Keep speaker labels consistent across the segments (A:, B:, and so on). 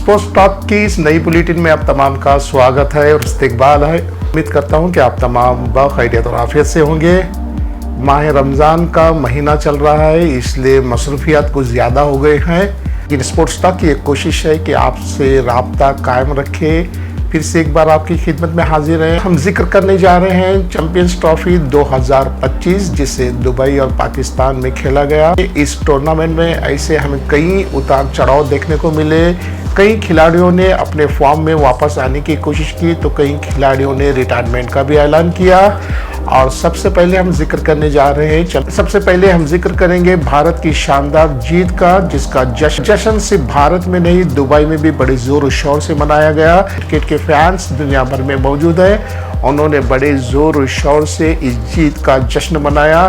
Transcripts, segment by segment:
A: Sports talk की इस नई बुलेटिन में आप तमाम का स्वागत है और इस्तकबाल है। उम्मीद करता हूं कि आप तमाम बखैरियत और आफियत से होंगे। माह रमज़ान का महीना चल रहा है, इसलिए मसरूफियात कुछ ज़्यादा हो गए हैं, लेकिन स्पोर्ट्स टॉक की एक कोशिश है कि आपसे राब्ता कायम रखे। फिर से एक बार आपकी खिदमत में हाजिर हैं। हम जिक्र करने जा रहे हैं चैंपियंस ट्रॉफी 2025, जिसे दुबई और पाकिस्तान में खेला गया। इस टूर्नामेंट में ऐसे हमें कई उतार चढ़ाव देखने को मिले। कई खिलाड़ियों ने अपने फॉर्म में वापस आने की कोशिश की तो कई खिलाड़ियों ने रिटायरमेंट का भी ऐलान किया। और सबसे पहले हम जिक्र करने जा रहे हैं, सबसे पहले हम जिक्र करेंगे भारत की शानदार जीत का, जिसका जश्न सिर्फ भारत में नहीं दुबई में भी बड़े जोर शोर से मनाया गया। क्रिकेट के फैंस दुनिया भर में मौजूद हैं, उन्होंने बड़े जोर शोर से इस जीत का जश्न मनाया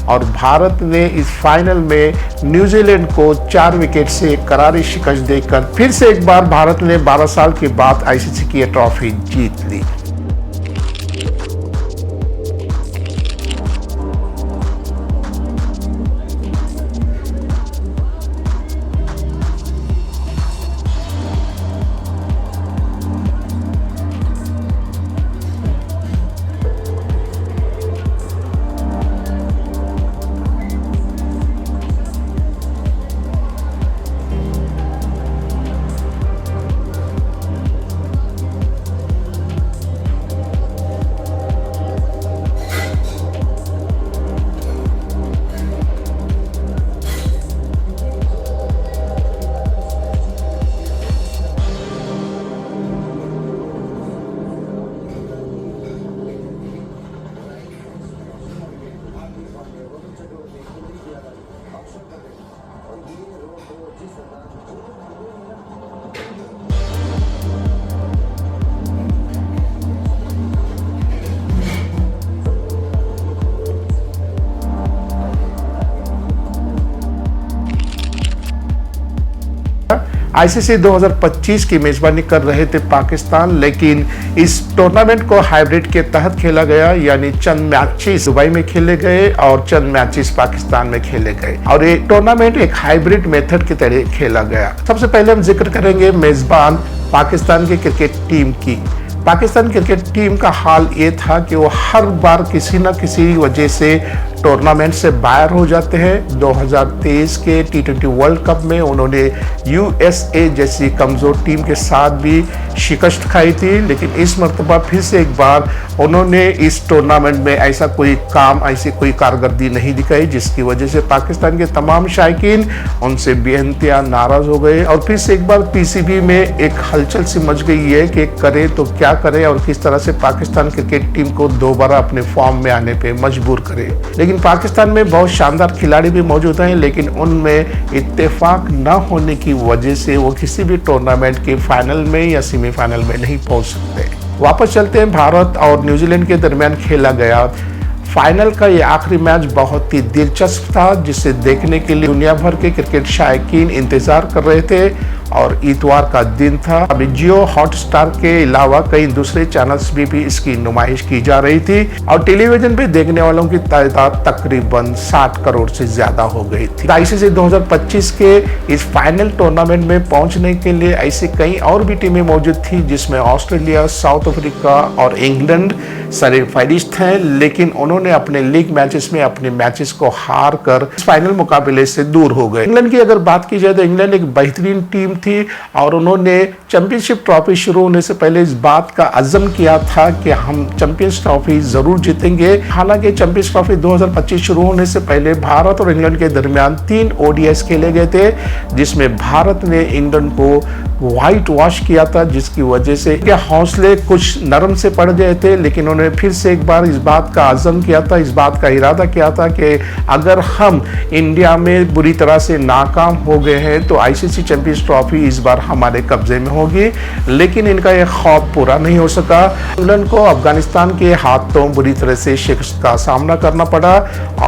A: और भारत ने इस फाइनल में न्यूजीलैंड को 4 विकेट से करारी शिकस्त देकर फिर से एक बार भारत ने 12 साल के बाद आईसीसी की ट्रॉफी जीत ली। आईसीसी 2025 की मेजबानी कर रहे थे पाकिस्तान, लेकिन इस टूर्नामेंट को हाइब्रिड के तहत खेला गया, यानी चंद मैचेस दुबई में खेले गए और चंद मैचेस पाकिस्तान में खेले गए और ये टूर्नामेंट एक हाइब्रिड मेथड की तरह खेला गया। सबसे पहले हम जिक्र करेंगे मेजबान पाकिस्तान की क्रिकेट टीम की। पाकिस्तान क्रिकेट टीम का हाल ये था कि वो हर बार किसी न किसी वजह से टूर्नामेंट से बाहर हो जाते हैं। 2023 के T20 वर्ल्ड कप में उन्होंने यूएसए जैसी कमज़ोर टीम के साथ भी शिकस्त खाई थी, लेकिन इस मरतबा फिर से एक बार उन्होंने इस टूर्नामेंट में ऐसा कोई कारकर्दगी नहीं दिखाई, जिसकी वजह से पाकिस्तान के तमाम शायकीन उनसे बेइंतहा नाराज़ हो गए और फिर से एक बार पीसीबी में एक हलचल सी मच गई है कि करे तो क्या करे और किस तरह से पाकिस्तान क्रिकेट टीम को दोबारा अपने फॉर्म में आने पे मजबूर करे। लेकिन पाकिस्तान में बहुत शानदार खिलाड़ी भी मौजूद हैं, लेकिन उनमें इत्तेफाक न होने की वजह से वो किसी भी टूर्नामेंट के फाइनल में या सेमीफाइनल में नहीं पहुंच सकते। वापस चलते हैं, भारत और न्यूजीलैंड के दरमियान खेला गया फाइनल का ये आखिरी मैच बहुत ही दिलचस्प था, जिसे देखने के लिए दुनिया भर के क्रिकेट शायकीन इंतजार कर रहे थे और इतवार का दिन था। अभी जियो हॉटस्टार के अलावा कई दूसरे चैनल्स भी इसकी नुमाइश की जा रही थी और टेलीविजन पे देखने वालों की तादाद तकरीबन 60 करोड़ से ज्यादा हो गई थी। आईसीसी 2025 के इस फाइनल टूर्नामेंट में पहुंचने के लिए ऐसी कई और भी टीमें मौजूद थी, जिसमें ऑस्ट्रेलिया, साउथ अफ्रीका और इंग्लैंड सरे फहरिस्त हैं, लेकिन उन्होंने अपने लीग मैचेस में अपने मैचेस को हार कर फाइनल मुकाबले से दूर हो गए। इंग्लैंड की अगर बात की जाए तो इंग्लैंड एक बेहतरीन टीम थी और उन्होंने चैंपियनशिप ट्रॉफी शुरू होने से पहले इस बात का अज़म किया था कि हम चैंपियंस ट्रॉफी जरूर जीतेंगे। हालांकि चैंपियंस ट्रॉफी 2025 शुरू होने से पहले भारत और इंग्लैंड के दरमियान 3 ओडीआईस खेले गए थे, जिसमें भारत ने इंग्लैंड को व्हाइट वॉश किया था, जिसकी वजह से क्या हौसले कुछ नरम से पड़ गए थे। लेकिन उन्होंने फिर से एक बार इस बात का अज़म किया था, इस बात का इरादा किया था कि अगर हम इंडिया में बुरी तरह से नाकाम हो गए हैं तो आईसीसी चैंपियंस ट्रॉफी इस बार हमारे कब्जे में होगी। लेकिन इनका यह ख्वाब पूरा नहीं हो सका। इंग्लैंड को अफगानिस्तान के हाथों बुरी तरह से शिकस्त का सामना करना पड़ा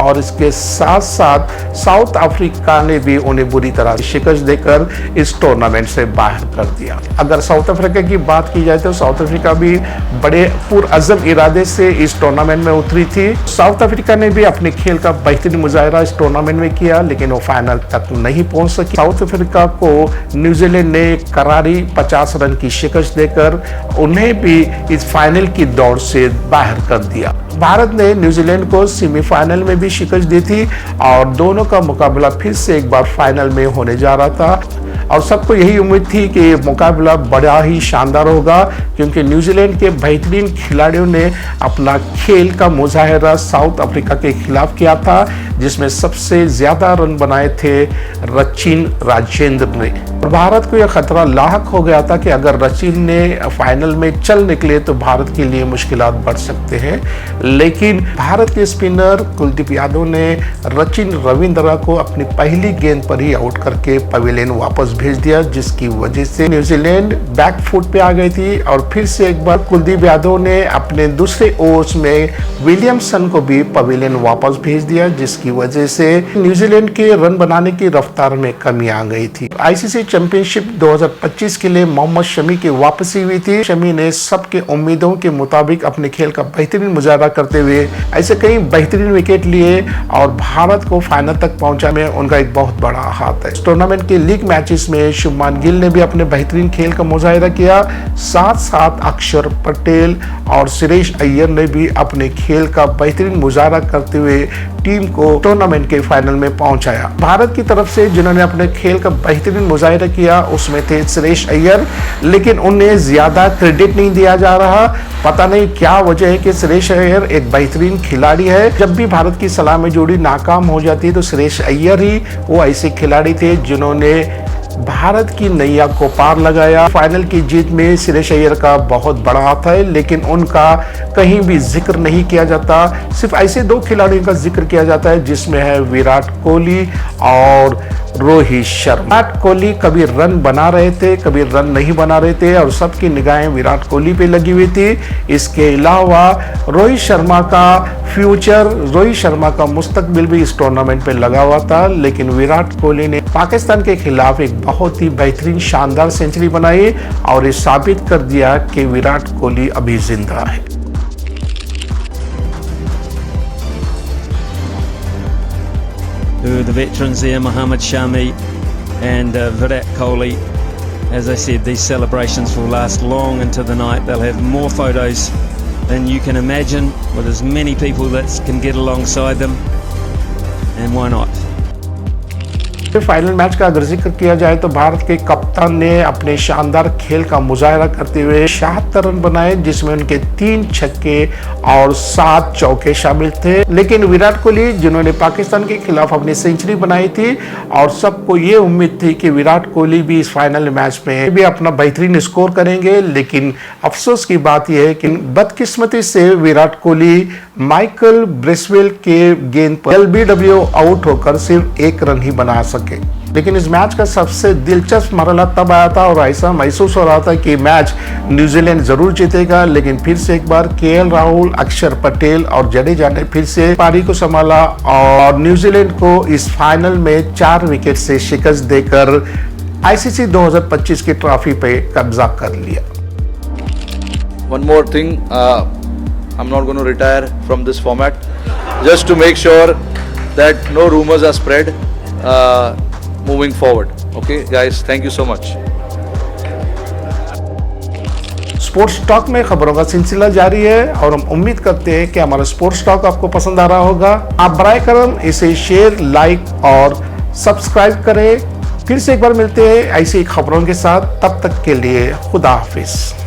A: और इसके साथ साथ साउथ अफ्रीका ने भी उन्हें बुरी तरह से शिकस्त देकर इस टूर्नामेंट से बाहर बाहर कर दिया। अगर साउथ अफ्रीका की बात की जाए तो साउथ अफ्रीका भी बड़े पुरअज़्म इरादे से इस टूर्नामेंट में उतरी थी। साउथ अफ्रीका ने भी अपने खेल का बेहतरीन मुजाहरा इस टूर्नामेंट में किया, लेकिन वो फाइनल तक नहीं पहुंच सकी। साउथ अफ्रीका को न्यूजीलैंड ने करारी 50 रन की शिकस्त देकर उन्हें भी इस फाइनल की दौड़ से बाहर कर दिया। भारत ने न्यूजीलैंड को सेमीफाइनल में भी शिकस्त दी थी और दोनों का मुकाबला फिर से एक बार फाइनल में होने जा रहा था और सबको यही उम्मीद थी कि ये मुकाबला बड़ा ही शानदार होगा, क्योंकि न्यूजीलैंड के बेहतरीन खिलाड़ियों ने अपना खेल का मुजाहरा साउथ अफ्रीका के खिलाफ किया था, जिसमें सबसे ज्यादा रन बनाए थे रचिन राजेंद्र ने। भारत को यह खतरा लाहक हो गया था कि अगर रचिन ने फाइनल में चल निकले तो भारत के लिए मुश्किलात बढ़ सकते हैं, लेकिन भारत के स्पिनर कुलदीप यादव ने रचिन रविंद्रा को अपनी पहली गेंद पर ही आउट करके पवेलियन वापस भेज दिया, जिसकी वजह से न्यूजीलैंड बैक फुट पे आ गई थी और फिर से एक बार कुलदीप यादव ने अपने दूसरे ओवर्स में विलियमसन को भी पवेलियन वापस भेज दिया, जिसकी वजह से न्यूजीलैंड के रन बनाने की रफ्तार में कमी आ गई थी। आईसीसी चैंपियनशिप 2025 के लिए मोहम्मद शमी की वापसी हुई थी। शमी ने सबके उम्मीदों के मुताबिक अपने खेल का बेहतरीन मुजाहरा करते हुए ऐसे कई बेहतरीन विकेट लिए और भारत को फाइनल तक पहुंचाने में उनका एक बहुत बड़ा हाथ है। टूर्नामेंट के लीग मैचेस में शुभमान गिल ने भी अपने बेहतरीन खेल का मुजाहरा किया, साथ साथ अक्षर पटेल और सुरेश अय्यर ने भी अपने खेल का बेहतरीन मुजाहरा करते हुए टीम को टूर्नामेंट के फाइनल में पहुंचाया। भारत की तरफ से जिन्होंने अपने खेल का बेहतरीन मुजाहरा किया उसमें थे सुरेश अय्यर, लेकिन उन्हें ज्यादा क्रेडिट नहीं दिया जा रहा। पता नहीं क्या वजह है कि सुरेश अय्यर एक बेहतरीन खिलाड़ी है। जब भी भारत की सलामी जोड़ी नाकाम हो जाती है तो सुरेश अय्यर ही वो ऐसे खिलाड़ी थे जिन्होंने भारत की नैया को पार लगाया। फाइनल की जीत में सुरेश अय्यर का बहुत बड़ा हाथ है, लेकिन उनका कहीं भी जिक्र नहीं किया जाता। सिर्फ ऐसे दो खिलाड़ियों का जिक्र किया जाता है, जिसमें है विराट कोहली और रोहित शर्मा। विराट कोहली कभी रन बना रहे थे, कभी रन नहीं बना रहे थे और सबकी निगाहें विराट कोहली पे लगी हुई थी। इसके अलावा रोहित शर्मा का फ्यूचर, रोहित शर्मा का मुस्तकबिल भी इस टूर्नामेंट पे लगा हुआ था, लेकिन विराट कोहली ने पाकिस्तान के खिलाफ एक बहुत ही बेहतरीन शानदार सेंचुरी बनाई और ये साबित कर दिया कि विराट कोहली अभी जिंदा है।
B: The veterans there, Mohammad Shami and Virat Kohli. As I said, these celebrations will last long into the night. They'll have more photos than you can imagine with as many people that can get alongside them, and why not?
A: Final match का अगर जिक्र किया जाए तो भारत के कप्तान ने अपने शानदार खेल का मुजाहरा करते हुए 76 रन बनाए, जिसमें उनके 3 छक्के और 7 चौके शामिल थे। लेकिन विराट कोहली जिन्होंने पाकिस्तान के खिलाफ अपनी सेंचुरी बनाई थी और सबको ये उम्मीद थी कि विराट कोहली भी इस फाइनल मैच में भी अपना बेहतरीन स्कोर करेंगे, लेकिन अफसोस की बात यह है कि बदकिस्मती से विराट कोहली माइकल ब्रेसवेल के गेंद पर एलबीडब्ल्यू आउट होकर सिर्फ 1 रन ही बना सके। लेकिन इस मैच का सबसे दिलचस्प मरहला तब आया था और ऐसा महसूस हो रहा था कि मैच न्यूजीलैंड जरूर जीतेगा, लेकिन फिर से एक बार केएल राहुल, अक्षर पटेल और जडेजा ने फिर से पारी को संभाला और न्यूजीलैंड को इस फाइनल में 4 विकेट से शिकस्त देकर आईसीसी 2025 की ट्रॉफी पे कब्जा कर लिया।
C: One more thing, I'm not going to retire from this format, just to make sure that no rumors are spread moving forward. Okay guys, thank you so much.
A: Sports talk में खबरों का सिलसिला जारी है और हम उम्मीद करते हैं कि हमारा स्पोर्ट्स टॉक आपको पसंद आ रहा होगा। आप बराए करम इसे शेयर, लाइक और सब्सक्राइब करें। फिर से एक बार मिलते हैं ऐसी खबरों के साथ, तब तक के लिए खुदा हाफिज।